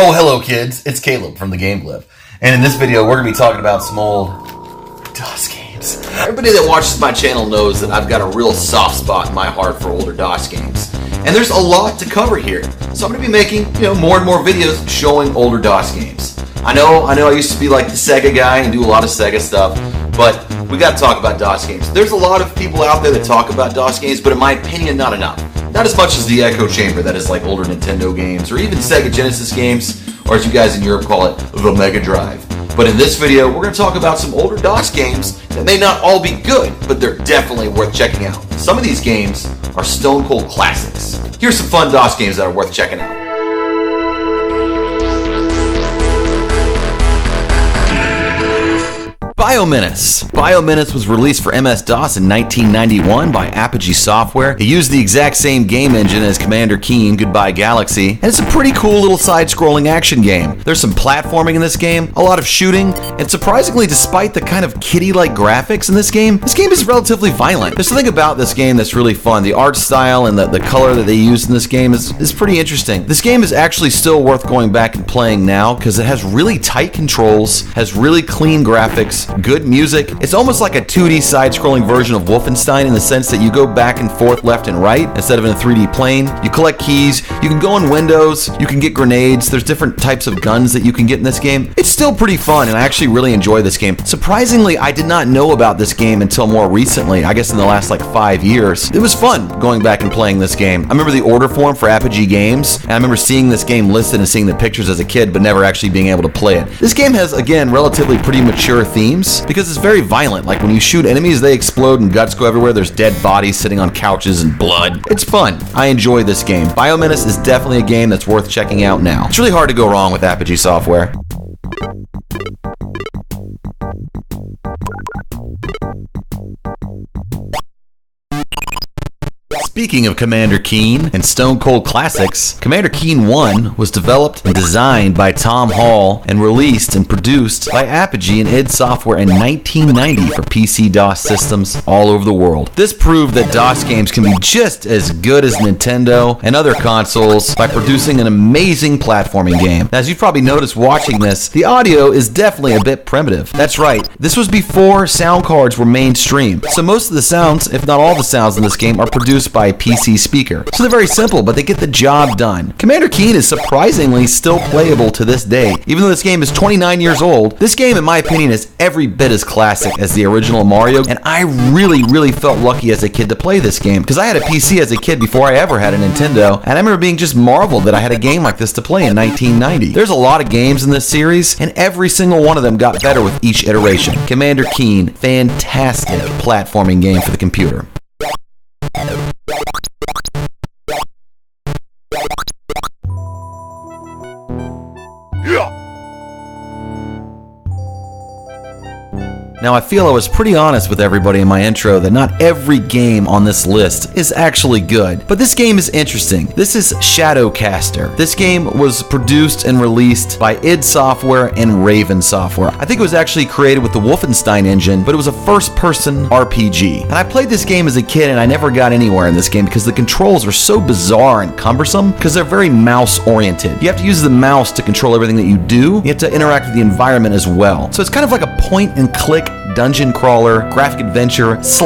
Oh, hello kids, it's Caleb from the Game Clip. And in this video, we're going to be talking about some old DOS games. Everybody that watches my channel knows that I've got a real soft spot in my heart for older DOS games. And there's a lot to cover here. So I'm going to be making, more and more videos showing older DOS games. I know I used to be like the Sega guy and do a lot of Sega stuff, but we got to talk about DOS games. There's a lot of people out there that talk about DOS games, but in my opinion, not enough. Not as much as the Echo Chamber, that is like older Nintendo games, or even Sega Genesis games, or as you guys in Europe call it, the Mega Drive. But in this video, we're going to talk about some older DOS games that may not all be good, but they're definitely worth checking out. Some of these games are stone cold classics. Here's some fun DOS games that are worth checking out. BioMenace. BioMenace was released for MS-DOS in 1991 by Apogee Software. It used the exact same game engine as Commander Keen, Goodbye Galaxy, and it's a pretty cool little side-scrolling action game. There's some platforming in this game, a lot of shooting, and surprisingly, despite the kind of kiddie-like graphics in this game is relatively violent. There's something about this game that's really fun. The art style and the color that they used in this game is pretty interesting. This game is actually still worth going back and playing now because it has really tight controls, has really clean graphics, good music. It's almost like a 2D side-scrolling version of Wolfenstein in the sense that you go back and forth left and right instead of in a 3D plane. You collect keys, you can go in windows, you can get grenades, there's different types of guns that you can get in this game. It's still pretty fun and I actually really enjoy this game. Surprisingly, I did not know about this game until more recently, I guess in the last like 5 years. It was fun going back and playing this game. I remember the order form for Apogee Games, and I remember seeing this game listed and seeing the pictures as a kid but never actually being able to play it. This game has, again, relatively pretty mature themes because it's very violent. Like when you shoot enemies, they explode and guts go everywhere. There's dead bodies sitting on couches and blood. It's fun. I enjoy this game. BioMenace is definitely a game that's worth checking out now. It's really hard to go wrong with Apogee Software. Speaking of Commander Keen and Stone Cold Classics, Commander Keen 1 was developed and designed by Tom Hall and released and produced by Apogee and id Software in 1990 for PC-DOS systems all over the world. This proved that DOS games can be just as good as Nintendo and other consoles by producing an amazing platforming game. As you've probably noticed watching this, the audio is definitely a bit primitive. That's right, this was before sound cards were mainstream, so most of the sounds, if not all the sounds in this game, are produced by a PC speaker. So they're very simple, but they get the job done. Commander Keen is surprisingly still playable to this day. Even though this game is 29 years old, this game, in my opinion, is every bit as classic as the original Mario, and I really felt lucky as a kid to play this game, because I had a PC as a kid before I ever had a Nintendo, and I remember being just marveled that I had a game like this to play in 1990. There's a lot of games in this series, and every single one of them got better with each iteration. Commander Keen, fantastic platforming game for the computer. Now, I feel I was pretty honest with everybody in my intro that not every game on this list is actually good, but this game is interesting. This is Shadowcaster. This game was produced and released by id Software and Raven Software. I think it was actually created with the Wolfenstein engine, but it was a first-person RPG. And I played this game as a kid and I never got anywhere in this game because the controls are so bizarre and cumbersome because they're very mouse-oriented. You have to use the mouse to control everything that you do. You have to interact with the environment as well. So it's kind of like a point-and-click dungeon crawler, graphic adventure /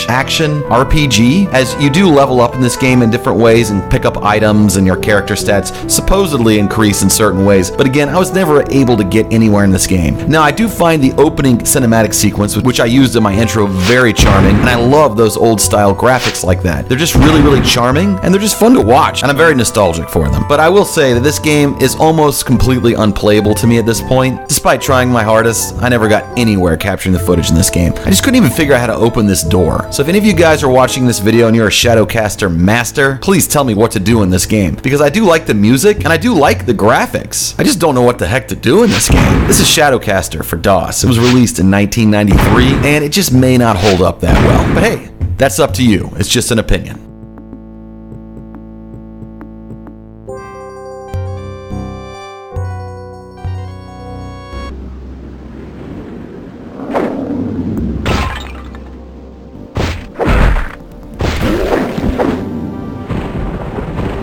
action RPG, as you do level up in this game in different ways and pick up items and your character stats supposedly increase in certain ways. But again, I was never able to get anywhere in this game. Now, I do find the opening cinematic sequence, which I used in my intro, very charming, and I love those old style graphics like that. They're just really charming, and they're just fun to watch, and I'm very nostalgic for them. But I will say that this game is almost completely unplayable to me at this point. Despite trying my hardest, I never got anywhere capturing the footage in this game. I just couldn't even figure out how to open this door. So if any of you guys are watching this video and you're a Shadowcaster master, please tell me what to do in this game, because I do like the music and I do like the graphics. I just don't know what the heck to do in this game. This is Shadowcaster for DOS. It was released in 1993 and it just may not hold up that well. But hey, that's up to you. It's just an opinion.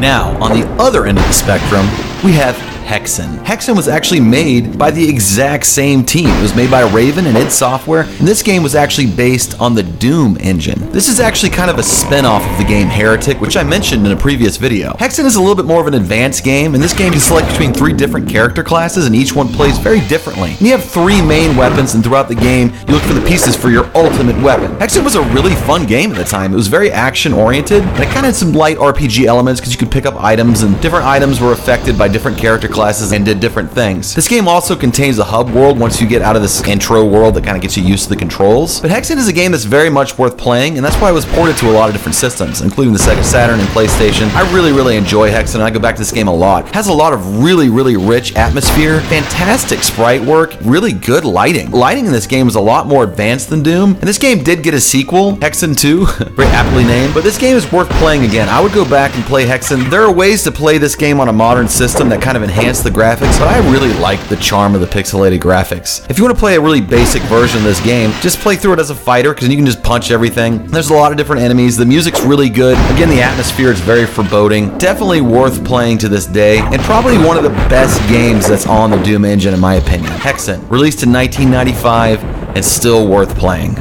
Now, on the other end of the spectrum, we have Hexen. Hexen was actually made by the exact same team. It was made by Raven and id Software, and this game was actually based on the Doom engine. This is actually kind of a spin-off of the game Heretic, which I mentioned in a previous video. Hexen is a little bit more of an advanced game. In this game, you select between 3 different character classes, and each one plays very differently. And you have 3 main weapons, and throughout the game, you look for the pieces for your ultimate weapon. Hexen was a really fun game at the time. It was very action-oriented, and it kind of had some light RPG elements because you could pick up items, and different items were affected by different character classes and did different things. This game also contains a hub world once you get out of this intro world that kind of gets you used to the controls. But Hexen is a game that's very much worth playing, and that's why it was ported to a lot of different systems, including the Sega Saturn and PlayStation. I really enjoy Hexen, and I go back to this game a lot. It has a lot of really rich atmosphere, fantastic sprite work, really good lighting. Lighting in this game is a lot more advanced than Doom, and this game did get a sequel, Hexen 2, very aptly named, but this game is worth playing again. I would go back and play Hexen. There are ways to play this game on a modern system that kind of enhance the graphics, but I really like the charm of the pixelated graphics. If you want to play a really basic version of this game, just play through it as a fighter, because you can just punch everything. There's a lot of different enemies. The music's really good. Again, the atmosphere is very foreboding. Definitely worth playing to this day, and probably one of the best games that's on the Doom engine in my opinion. Hexen, released in 1995, and still worth playing.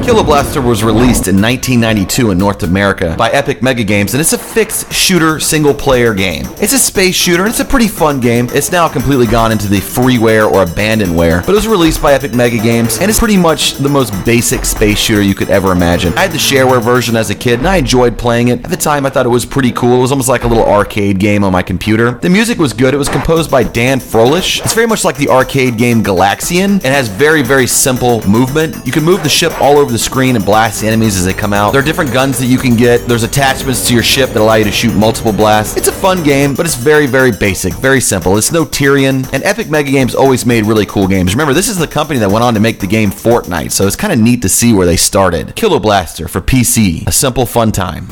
Killer Blaster was released in 1992 in North America by Epic Mega Games, and it's a fixed shooter single-player game. It's a space shooter, and it's a pretty fun game. It's now completely gone into the freeware or abandonware, but it was released by Epic Mega Games, and it's pretty much the most basic space shooter you could ever imagine. I had the shareware version as a kid, and I enjoyed playing it. At the time, I thought it was pretty cool. It was almost like a little arcade game on my computer. The music was good. It was composed by Dan Froelich. It's very much like the arcade game Galaxian, and has very simple movement. You can move the ship all over the screen and blast the enemies as they come out. There are different guns that you can get. There's attachments to your ship that allow you to shoot multiple blasts. It's a fun game, but it's very basic, very simple. It's no Tyrion, and Epic Mega Games always made really cool games. Remember, this is the company that went on to make the game Fortnite, so it's kind of neat to see where they started. Killer Blaster for PC, a simple fun time.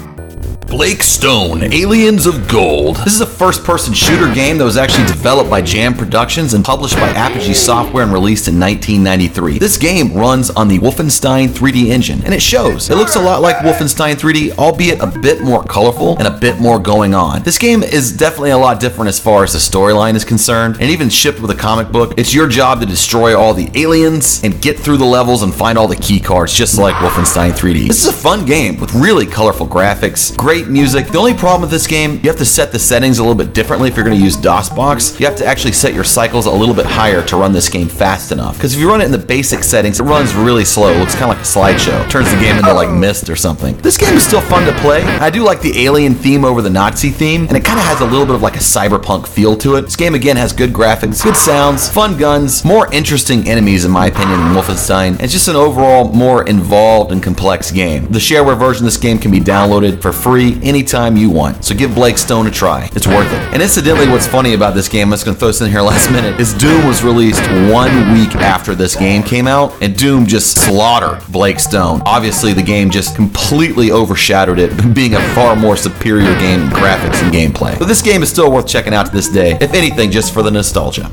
Blake Stone, Aliens of Gold. This is a first-person shooter game that was actually developed by Jam Productions and published by Apogee Software and released in 1993. This game runs on the Wolfenstein 3D engine, and it shows. It looks a lot like Wolfenstein 3D, albeit a bit more colorful and a bit more going on. This game is definitely a lot different as far as the storyline is concerned, and even shipped with a comic book. It's your job to destroy all the aliens and get through the levels and find all the key cards, just like Wolfenstein 3D. This is a fun game with really colorful graphics, great music. The only problem with this game, you have to set the settings a little bit differently if you're going to use DOSBox. You have to actually set your cycles a little bit higher to run this game fast enough. Because if you run it in the basic settings, it runs really slow. It looks kind of like a slideshow. It turns the game into like Myst or something. This game is still fun to play. I do like the alien theme over the Nazi theme, and it kind of has a little bit of like a cyberpunk feel to it. This game again has good graphics, good sounds, fun guns, more interesting enemies in my opinion than Wolfenstein. It's just an overall more involved and complex game. The shareware version of this game can be downloaded for free anytime you want, so give Blake Stone a try. It's worth it. And incidentally, what's funny about this game, I'm just gonna throw this in here last minute, is Doom was released 1 week after this game came out, and Doom just slaughtered Blake Stone. Obviously, the game just completely overshadowed it, being a far more superior game in graphics and gameplay. But this game is still worth checking out to this day, if anything, just for the nostalgia.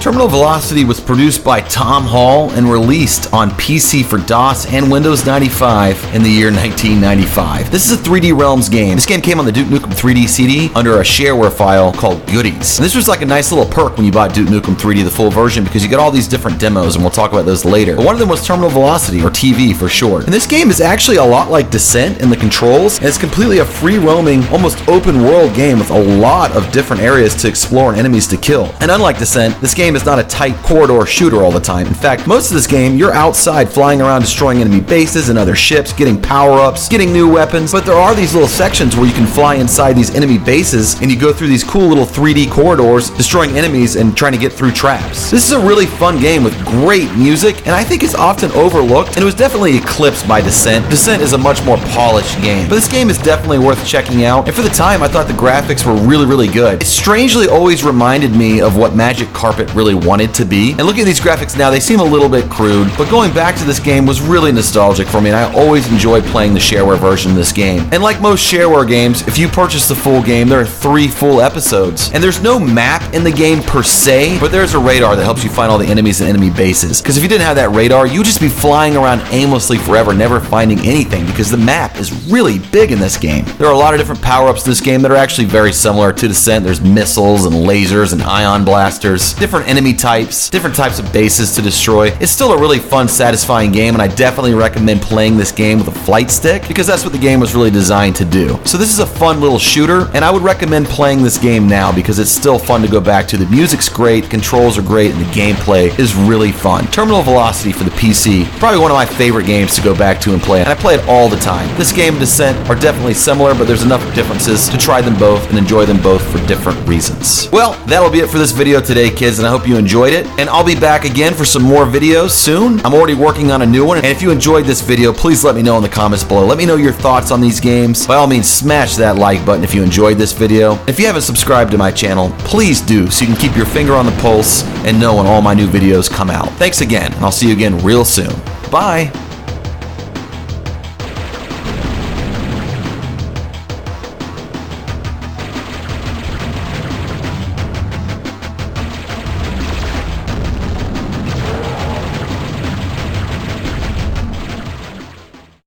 Terminal Velocity was produced by Tom Hall and released on PC for DOS and Windows 95 in the year 1995. This is a 3D Realms game. This game came on the Duke Nukem 3D CD under a shareware file called Goodies. And this was like a nice little perk when you bought Duke Nukem 3D, the full version, because you get all these different demos, and we'll talk about those later. But one of them was Terminal Velocity, or TV for short. And this game is actually a lot like Descent in the controls, and it's completely a free-roaming, almost open-world game with a lot of different areas to explore and enemies to kill. And unlike Descent, this game is not a tight corridor shooter all the time. In fact, most of this game, you're outside flying around destroying enemy bases and other ships, getting power-ups, getting new weapons, but there are these little sections where you can fly inside these enemy bases and you go through these cool little 3D corridors, destroying enemies and trying to get through traps. This is a really fun game with great music, and I think it's often overlooked, and it was definitely eclipsed by Descent. Descent is a much more polished game, but this game is definitely worth checking out, and for the time, I thought the graphics were really good. It strangely always reminded me of what Magic Carpet really wanted to be. And looking at these graphics now, they seem a little bit crude, but going back to this game was really nostalgic for me, and I always enjoyed playing the shareware version of this game. And like most shareware games, if you purchase the full game, there are 3 full episodes. And there's no map in the game per se, but there's a radar that helps you find all the enemies and enemy bases. Because if you didn't have that radar, you'd just be flying around aimlessly forever, never finding anything, because the map is really big in this game. There are a lot of different power-ups in this game that are actually very similar to Descent. There's missiles and lasers and ion blasters, different enemy types, different types of bases to destroy. It's still a really fun, satisfying game, and I definitely recommend playing this game with a flight stick, because that's what the game was really designed to do. So this is a fun little shooter, and I would recommend playing this game now because it's still fun to go back to. The music's great, controls are great, and the gameplay is really fun. Terminal Velocity for the PC, probably one of my favorite games to go back to and play, and I play it all the time. This game and Descent are definitely similar, but there's enough differences to try them both and enjoy them both for different reasons. Well, that'll be it for this video today, kids, and I hope you enjoyed it, and I'll be back again for some more videos soon. I'm already working on a new one, and if you enjoyed this video, please let me know in the comments below. Let me know your thoughts on these games. By all means, smash that like button if you enjoyed this video. If you haven't subscribed to my channel, please do, so you can keep your finger on the pulse and know when all my new videos come out. Thanks again, and I'll see you again real soon. Bye!